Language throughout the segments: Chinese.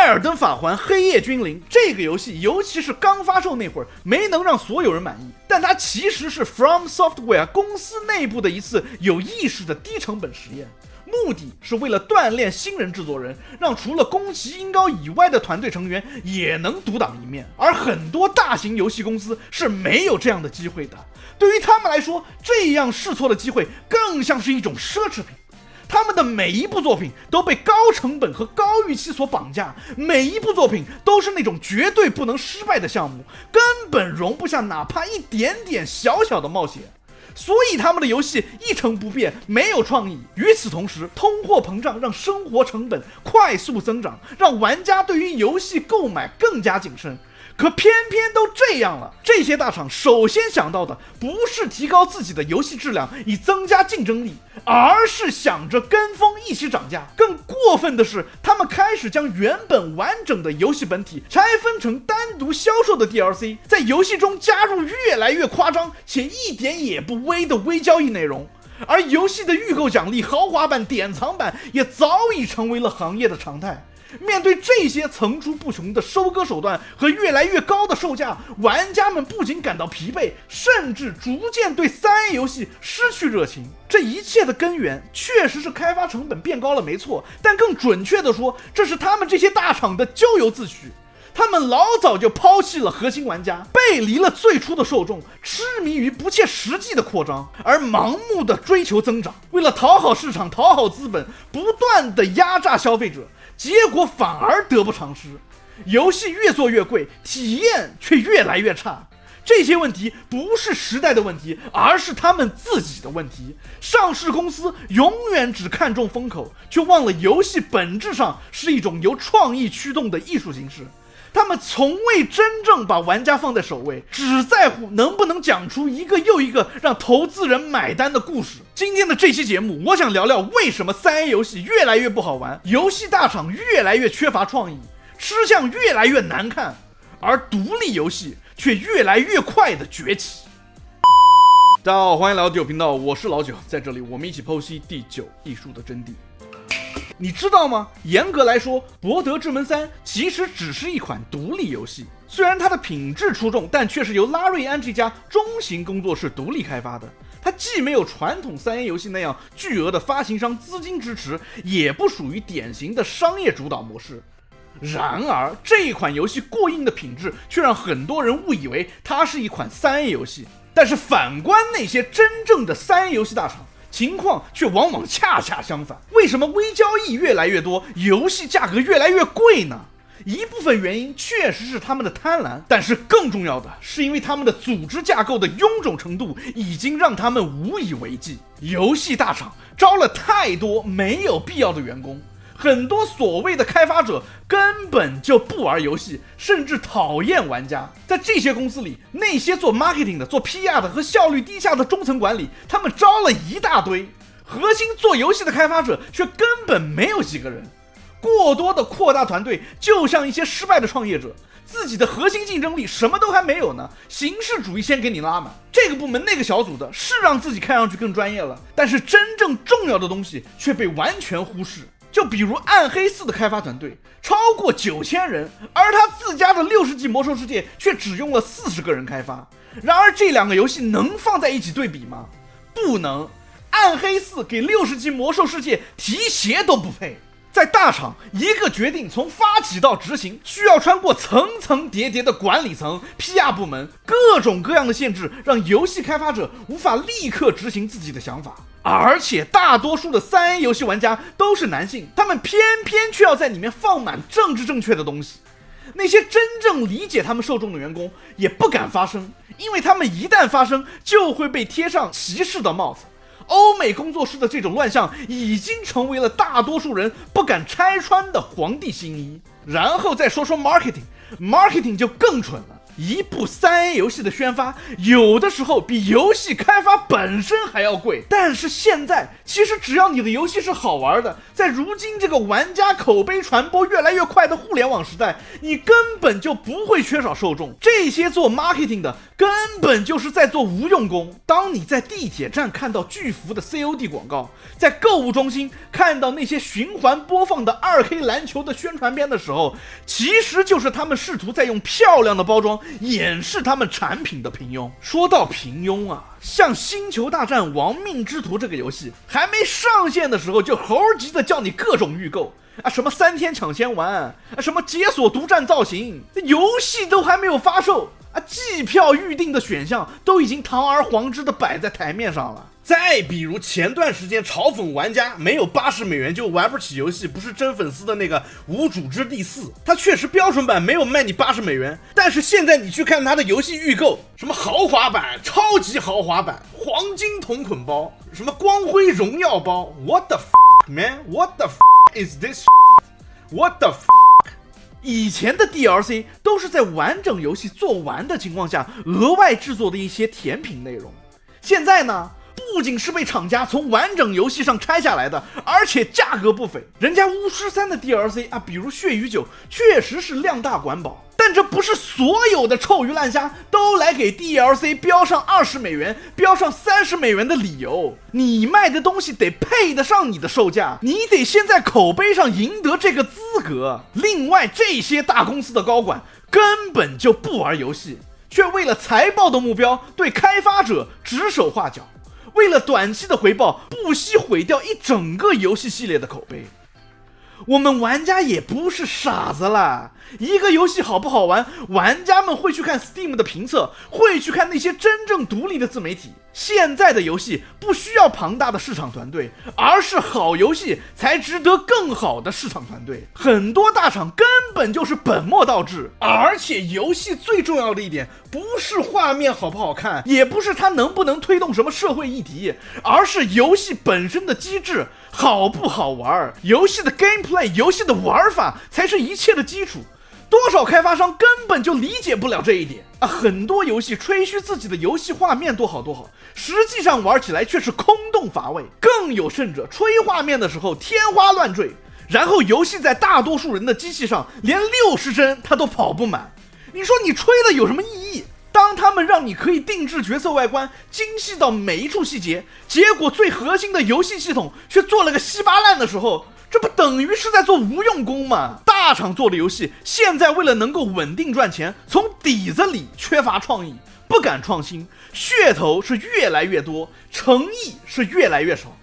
尔登法环：黑夜君临》这个游戏，尤其是刚发售那会儿，没能让所有人满意，但它其实是 From Software 公司内部的一次有意识的低成本实验。目的是为了锻炼新人制作人，让除了宫崎英高以外的团队成员也能独当一面，而很多大型游戏公司是没有这样的机会的。对于他们来说，这样试错的机会更像是一种奢侈品。他们的每一部作品都被高成本和高预期所绑架，每一部作品都是那种绝对不能失败的项目，根本容不下哪怕一点点小小的冒险。所以他们的游戏一成不变，没有创意。与此同时，通货膨胀让生活成本快速增长，让玩家对于游戏购买更加谨慎。可偏偏都这样了，这些大厂首先想到的不是提高自己的游戏质量以增加竞争力，而是想着跟风一起涨价。更过分的是，他们开始将原本完整的游戏本体拆分成单独销售的 DLC， 在游戏中加入越来越夸张且一点也不微的微交易内容。而游戏的预购奖励、豪华版、典藏版也早已成为了行业的常态。面对这些层出不穷的收割手段和越来越高的售价，玩家们不仅感到疲惫，甚至逐渐对 3A 游戏失去热情。这一切的根源确实是开发成本变高了，没错，但更准确的说，这是他们这些大厂的咎由自取。他们老早就抛弃了核心玩家，背离了最初的受众，痴迷于不切实际的扩张，而盲目的追求增长，为了讨好市场、讨好资本，不断的压榨消费者，结果反而得不偿失。游戏越做越贵，体验却越来越差。这些问题不是时代的问题，而是他们自己的问题。上市公司永远只看重风口，却忘了游戏本质上是一种由创意驱动的艺术形式。他们从未真正把玩家放在首位，只在乎能不能讲出一个又一个让投资人买单的故事。今天的这期节目，我想聊聊为什么 3A 游戏越来越不好玩，游戏大厂越来越缺乏创意，吃相越来越难看，而独立游戏却越来越快的崛起。大家好，欢迎来到第9频道，我是老九，在这里我们一起剖析第9艺术的真谛。你知道吗？严格来说，《博德之门3》其实只是一款独立游戏，虽然它的品质出众，但却是由拉瑞安这家中型工作室独立开发的。它既没有传统3A 游戏那样巨额的发行商资金支持，也不属于典型的商业主导模式。然而，这款游戏过硬的品质却让很多人误以为它是一款3A 游戏。但是反观那些真正的3A 游戏大厂，情况却往往恰恰相反。为什么微交易越来越多，游戏价格越来越贵呢？一部分原因确实是他们的贪婪，但是更重要的是因为他们的组织架构的臃肿程度已经让他们无以为继。游戏大厂招了太多没有必要的员工，很多所谓的开发者根本就不玩游戏，甚至讨厌玩家。在这些公司里，那些做 marketing 的、做 PR 的和效率低下的中层管理，他们招了一大堆，核心做游戏的开发者却根本没有几个人。过多的扩大团队就像一些失败的创业者，自己的核心竞争力什么都还没有呢，形式主义先给你拉满，这个部门那个小组的是让自己看上去更专业了，但是真正重要的东西却被完全忽视。就比如暗黑4的开发团队超过9000人，而他自家的60级魔兽世界却只用了40个人开发。然而这两个游戏能放在一起对比吗？不能。暗黑4给60级魔兽世界提鞋都不配。在大厂，一个决定从发起到执行，需要穿过层层叠叠的管理层、PR 部门，各种各样的限制，让游戏开发者无法立刻执行自己的想法。而且大多数的3A 游戏玩家都是男性，他们偏偏却要在里面放满政治正确的东西。那些真正理解他们受众的员工也不敢发声，因为他们一旦发声，就会被贴上歧视的帽子。欧美工作室的这种乱象已经成为了大多数人不敢拆穿的皇帝新衣。然后再说说 marketing 就更蠢了。一部3A 游戏的宣发，有的时候比游戏开发本身还要贵。但是现在，其实只要你的游戏是好玩的，在如今这个玩家口碑传播越来越快的互联网时代，你根本就不会缺少受众。这些做 marketing 的根本就是在做无用功。当你在地铁站看到巨幅的 COD 广告，在购物中心看到那些循环播放的 2K 篮球的宣传片的时候，其实就是他们试图在用漂亮的包装掩饰他们产品的平庸。说到平庸啊，像星球大战亡命之徒这个游戏还没上线的时候就猴急的叫你各种预购啊，什么3天抢先玩啊，什么解锁独占造型，游戏都还没有发售啊，季票预定的选项都已经堂而皇之的摆在台面上了。再比如前段时间嘲讽玩家没有80美元就玩不起游戏，不是真粉丝的那个无主之地4，它确实标准版没有卖你80美元，但是现在你去看它的游戏预购，什么豪华版、超级豪华版、黄金同捆包，什么光辉荣耀包 ，What the fuck man? What the fuck is this? What the fuck? 以前的 DLC 都是在完整游戏做完的情况下额外制作的一些甜品内容，现在呢？不仅是被厂家从完整游戏上拆下来的，而且价格不菲。人家巫师3的 DLC 啊，比如血与酒，确实是量大管饱，但这不是所有的臭鱼烂虾都来给 DLC 标上20美元、标上30美元的理由。你卖的东西得配得上你的售价，你得先在口碑上赢得这个资格。另外，这些大公司的高管根本就不玩游戏，却为了财报的目标对开发者指手画脚。为了短期的回报，不惜毁掉一整个游戏系列的口碑。我们玩家也不是傻子啦，一个游戏好不好玩，玩家们会去看 Steam 的评测，会去看那些真正独立的自媒体。现在的游戏不需要庞大的市场团队，而是好游戏才值得更好的市场团队。很多大厂根本就是本末倒置，而且游戏最重要的一点不是画面好不好看，也不是它能不能推动什么社会议题，而是游戏本身的机制好不好玩。游戏的 gameplay， 游戏的玩法才是一切的基础。多少开发商根本就理解不了这一点啊！很多游戏吹嘘自己的游戏画面多好多好，实际上玩起来却是空洞乏味。更有甚者，吹画面的时候天花乱坠，然后游戏在大多数人的机器上连60帧它都跑不满。你说你吹的有什么意义？当他们让你可以定制角色外观，精细到每一处细节，结果最核心的游戏系统却做了个稀巴烂的时候，这不等于是在做无用功吗？大厂做的游戏现在为了能够稳定赚钱，从底子里缺乏创意，不敢创新，噱头是越来越多，诚意是越来越少。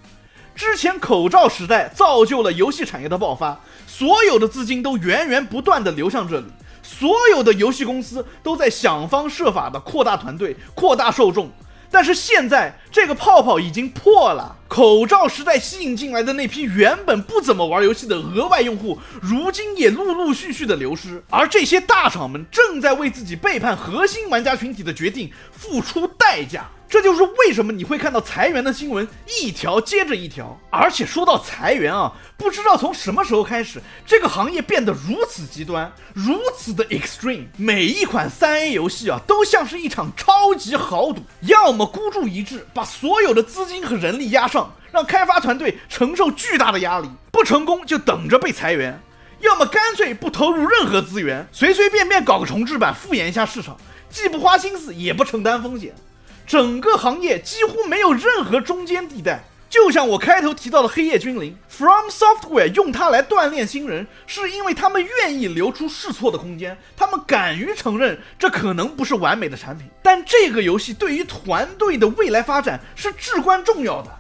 之前口罩时代造就了游戏产业的爆发，所有的资金都源源不断的流向这里，所有的游戏公司都在想方设法的扩大团队，扩大受众。但是现在这个泡泡已经破了，口罩时代吸引进来的那批原本不怎么玩游戏的额外用户，如今也陆陆续续的流失，而这些大厂们正在为自己背叛核心玩家群体的决定付出代价。这就是为什么你会看到裁员的新闻一条接着一条。而且说到裁员啊，不知道从什么时候开始，这个行业变得如此极端，如此的 extreme。每一款3A 游戏啊，都像是一场超级豪赌，要么孤注一掷，把所有的资金和人力压上，让开发团队承受巨大的压力，不成功就等着被裁员；要么干脆不投入任何资源，随随便便搞个重制版复原一下市场，既不花心思也不承担风险。整个行业几乎没有任何中间地带，就像我开头提到的黑夜君临 ，From Software 用它来锻炼新人，是因为他们愿意留出试错的空间，他们敢于承认这可能不是完美的产品，但这个游戏对于团队的未来发展是至关重要的。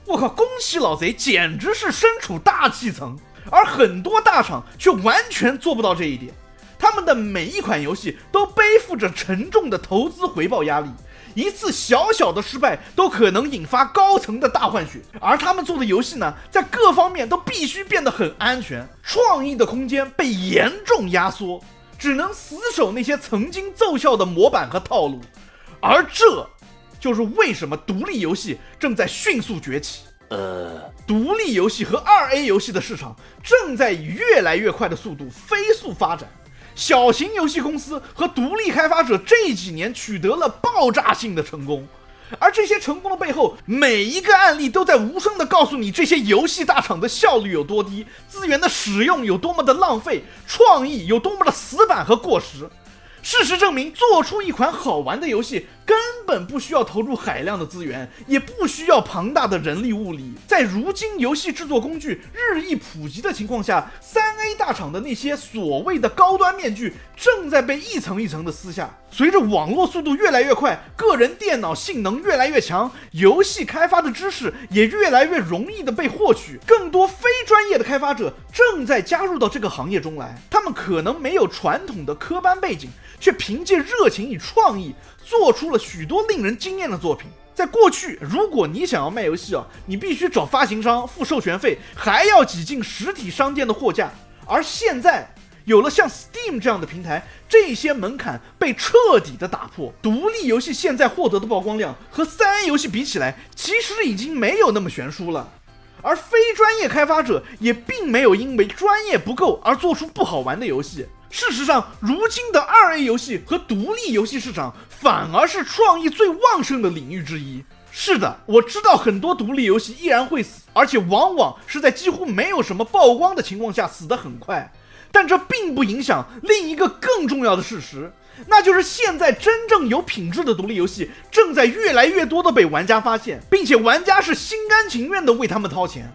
我靠，宫崎老贼简直是身处大气层，而很多大厂却完全做不到这一点。他们的每一款游戏都背负着沉重的投资回报压力，一次小小的失败都可能引发高层的大换血，而他们做的游戏呢，在各方面都必须变得很安全，创意的空间被严重压缩，只能死守那些曾经奏效的模板和套路。而这就是为什么独立游戏正在迅速崛起。独立游戏和2A 游戏的市场正在以越来越快的速度飞速发展。小型游戏公司和独立开发者这几年取得了爆炸性的成功。而这些成功的背后，每一个案例都在无声地告诉你这些游戏大厂的效率有多低，资源的使用有多么的浪费，创意有多么的死板和过时。事实证明，做出一款好玩的游戏根本不需要投入海量的资源，也不需要庞大的人力物力。在如今游戏制作工具日益普及的情况下，3A 大厂的那些所谓的高端面具正在被一层一层的撕下。随着网络速度越来越快，个人电脑性能越来越强，游戏开发的知识也越来越容易的被获取，更多非专业的开发者正在加入到这个行业中来。他们可能没有传统的科班背景，却凭借热情与创意做出了许多令人惊艳的作品。在过去，如果你想要卖游戏你必须找发行商付授权费，还要挤进实体商店的货架。而现在有了像 Steam 这样的平台，这些门槛被彻底的打破。独立游戏现在获得的曝光量和3A 游戏比起来，其实已经没有那么悬殊了。而非专业开发者也并没有因为专业不够而做出不好玩的游戏。事实上，如今的2A 游戏和独立游戏市场反而是创意最旺盛的领域之一。是的，我知道很多独立游戏依然会死，而且往往是在几乎没有什么曝光的情况下死得很快。但这并不影响另一个更重要的事实，那就是现在真正有品质的独立游戏正在越来越多的被玩家发现，并且玩家是心甘情愿的为他们掏钱。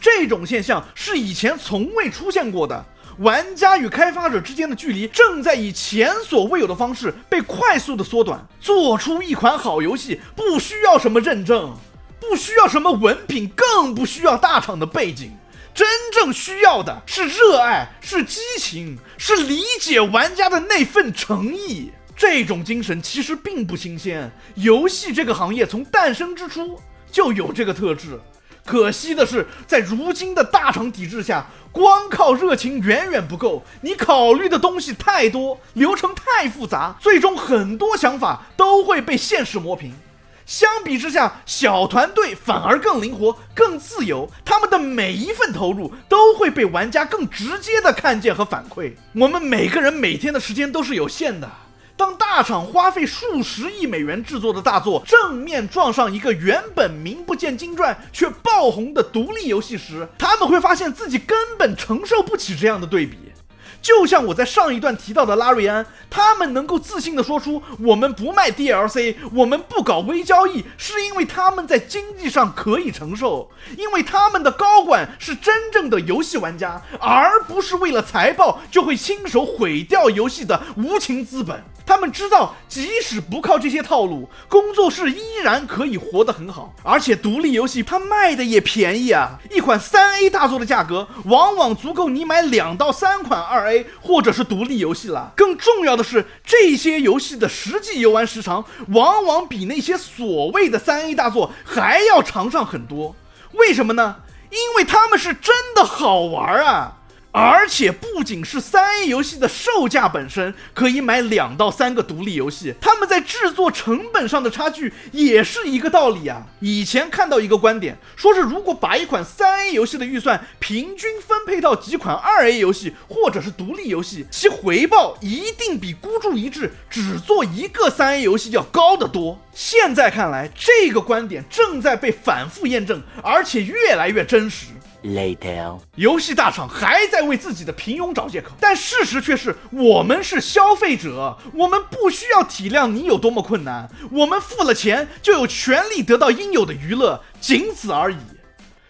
这种现象是以前从未出现过的。玩家与开发者之间的距离正在以前所未有的方式被快速的缩短。做出一款好游戏不需要什么认证，不需要什么文凭，更不需要大厂的背景。真正需要的是热爱，是激情，是理解玩家的那份诚意。这种精神其实并不新鲜，游戏这个行业从诞生之初就有这个特质。可惜的是，在如今的大厂体制下，光靠热情远远不够，你考虑的东西太多，流程太复杂，最终很多想法都会被现实磨平。相比之下，小团队反而更灵活、更自由，他们的每一份投入都会被玩家更直接的看见和反馈。我们每个人每天的时间都是有限的，当大厂花费数十亿美元制作的大作正面撞上一个原本名不见经传却爆红的独立游戏时，他们会发现自己根本承受不起这样的对比。就像我在上一段提到的拉瑞安，他们能够自信地说出我们不卖 DLC， 我们不搞微交易，是因为他们在经济上可以承受，因为他们的高管是真正的游戏玩家，而不是为了财报就会亲手毁掉游戏的无情资本。他们知道即使不靠这些套路，工作室依然可以活得很好。而且独立游戏它卖的也便宜啊，一款 3A 大作的价格往往足够你买2到3款2A 或者是独立游戏了。更重要的是，这些游戏的实际游玩时长往往比那些所谓的 3A 大作还要长上很多。为什么呢？因为他们是真的好玩啊。而且不仅是 3A 游戏的售价本身可以买2到3个独立游戏，他们在制作成本上的差距也是一个道理啊。以前看到一个观点，说是如果把一款 3A 游戏的预算平均分配到几款 2A 游戏或者是独立游戏，其回报一定比孤注一掷只做一个 3A 游戏要高得多。现在看来，这个观点正在被反复验证，而且越来越真实。Later， 游戏大厂还在为自己的平庸找借口，但事实却是我们是消费者，我们不需要体谅你有多么困难，我们付了钱就有权利得到应有的娱乐，仅此而已。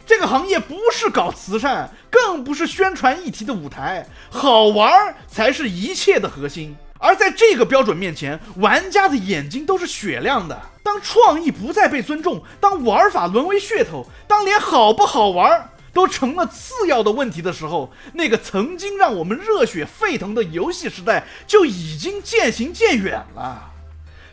这个行业不是搞慈善，更不是宣传议题的舞台，好玩才是一切的核心。而在这个标准面前，玩家的眼睛都是雪亮的。当创意不再被尊重，当玩法沦为噱头，当连好不好玩都成了次要的问题的时候，那个曾经让我们热血沸腾的游戏时代就已经渐行渐远了。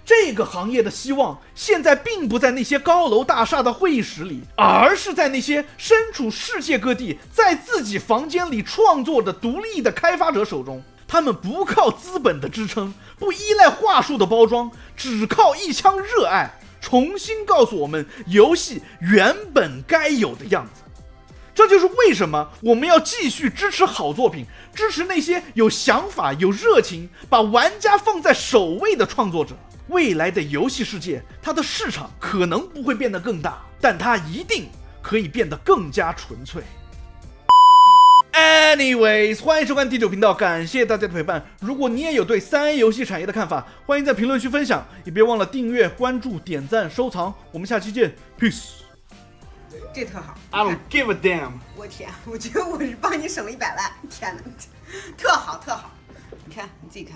这个行业的希望现在并不在那些高楼大厦的会议室里，而是在那些身处世界各地在自己房间里创作的独立的开发者手中。他们不靠资本的支撑，不依赖话术的包装，只靠一腔热爱，重新告诉我们游戏原本该有的样子。这就是为什么我们要继续支持好作品，支持那些有想法、有热情，把玩家放在首位的创作者。未来的游戏世界，它的市场可能不会变得更大，但它一定可以变得更加纯粹。Anyways， 欢迎收看第9频道，感谢大家的陪伴。如果你也有对3A 游戏产业的看法，欢迎在评论区分享，也别忘了订阅、关注、点赞、收藏。我们下期见 ，Peace。这特好 I don't give a damn。我天，我觉得我是帮你省了100万，天哪，特好特好，你看你自己看。